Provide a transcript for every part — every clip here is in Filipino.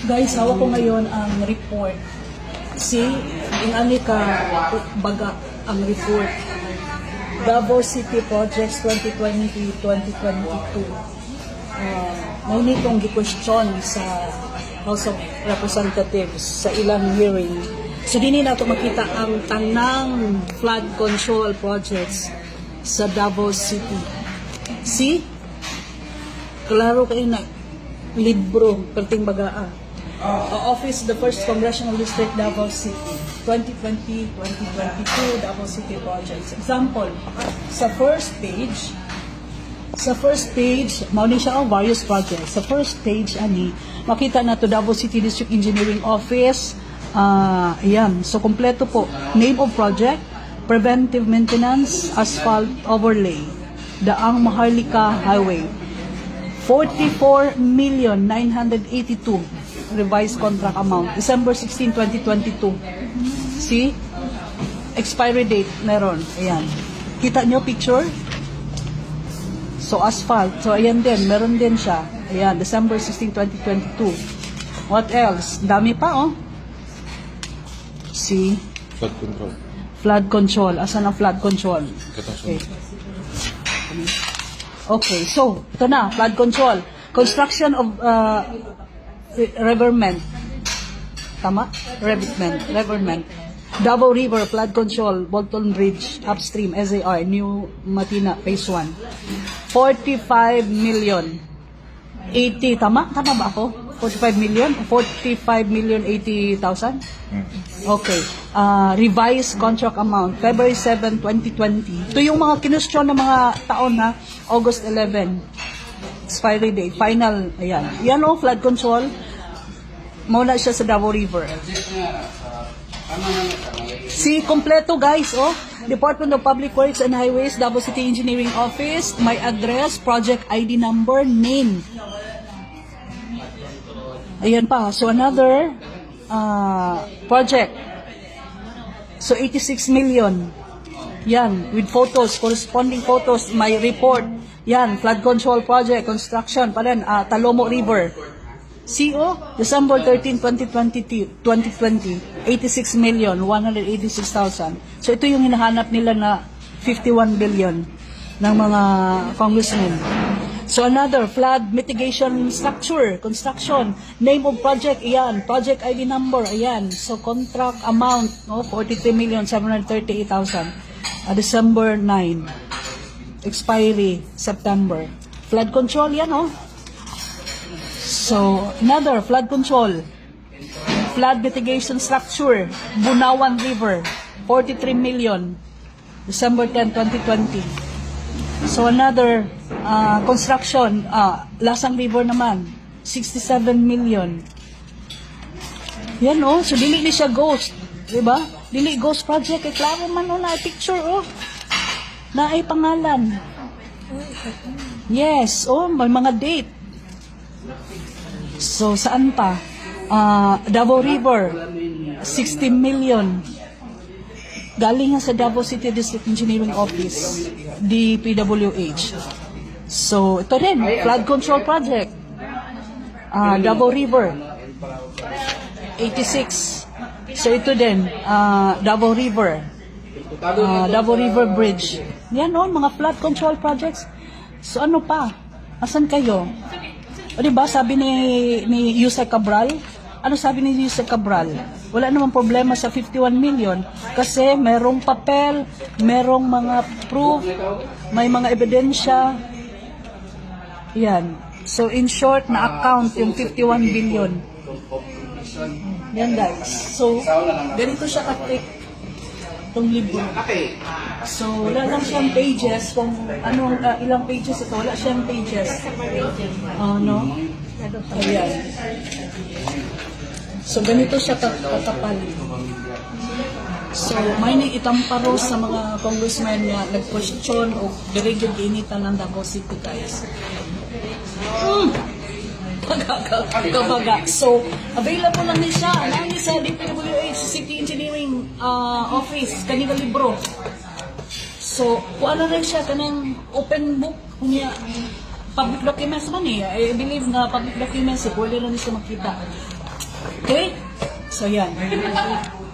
Guys, hawak ko ngayon ang report. See, inani ka baga ang report. Davao City Projects 2020-2022. May nitong gi-question sa House of Representatives sa ilang hearing. So, dini na ito makita ang tanang flood control projects sa Davao City. See? Klaro kayo na libro, perting bagaa. Office of the First Congressional District, Davao City, 2020-2022, Davao City Projects. Example, sa first page, maunin siya ang various projects. Sa first page, makita na to Davao City District Engineering Office. Ayan, so kompleto po. Name of project, preventive maintenance, asphalt overlay, Daang Maharlika Highway. 44,982,000 revised contract amount. December 16, 2022. See? Expiry date meron. Ayan. Kita nyo picture? So, asphalt. So, ayan din. Meron din siya. Ayan. December 16, 2022. What else? Dami pa, oh. See? Flood control. Flood control. Asan ang flood control? Okay. Okay, so, ito na. Flood control. Construction of Riverment. Tama? Riverment. Davao River Flood Control, Bolton Bridge, Upstream, SAR, New Matina, Phase 1. 45 million. 80, tama? Tama ba ako? 45 million? 45,080,000? Okay. Revised contract amount, February 7, 2020. Ito yung mga kinustyon ng mga taon na August 11. Expiry date, final, ayan. Yan o, flood control. Muna siya sa Davao River. See, kompleto guys, oh. Department of Public Works and Highways, Davao City Engineering Office, my address, project ID number, name. Ayan pa. So, another project. So, 86 million. Yan, with photos, corresponding photos, my report. Yan, flood control project, construction pa rin, Talomo River. CO, December 13, 2020, 86,186,000. So, ito yung hinahanap nila na 51 billion ng mga congressmen. So, another, flood mitigation structure, construction, name of project, ayan, project ID number, ayan. So, contract amount, 43,738,000. December 9. Expiry, September. Flood control, yan, oh. So, another, flood control. Flood mitigation structure, Bunawan River, 43 million. December 10, 2020. So, another, construction, Lasang River naman, 67 million. Yan, oh. So, dili ni siya ghost. Diba? Dili ghost project. Eh, klaro man, oh, na picture, oh. Na ay pangalan. Yes, oh, may mga date. So, saan pa? Davao River, 60 million. Galing nga sa Davao City District Engineering Office, DPWH. So, ito rin, flood control project. Davao River, 86. So, ito din, Davao River. Davao River Bridge. Yan, oh, mga flood control projects. So, ano pa? Asan kayo? O diba, sabi ni Yusek Cabral, ano sabi ni Yusek Cabral? Wala namang problema sa 51 million kasi merong papel, merong mga proof, may mga ebidensya. Yan. So, in short, na-account yung 51 billion. Yan, guys. So, ganito siya ka-take itong libro. So, wala lang siyang pages. Kung anong, ilang pages ito, wala siyang pages. No? Ayan. So, ganito siya kakapal. So, may itamparo sa mga congressmen na nag-question o dirigid initan ng Davao City, guys. Kabaga. So, available lang din siya. Alam niya sa DPWH City Engineering Office, kanina libro. So, kung ano rin siya, kanang open book, kunya, public documents man eh. I believe na public documents eh, pwede lang siya makita. Okay? So yan.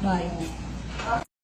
Bye.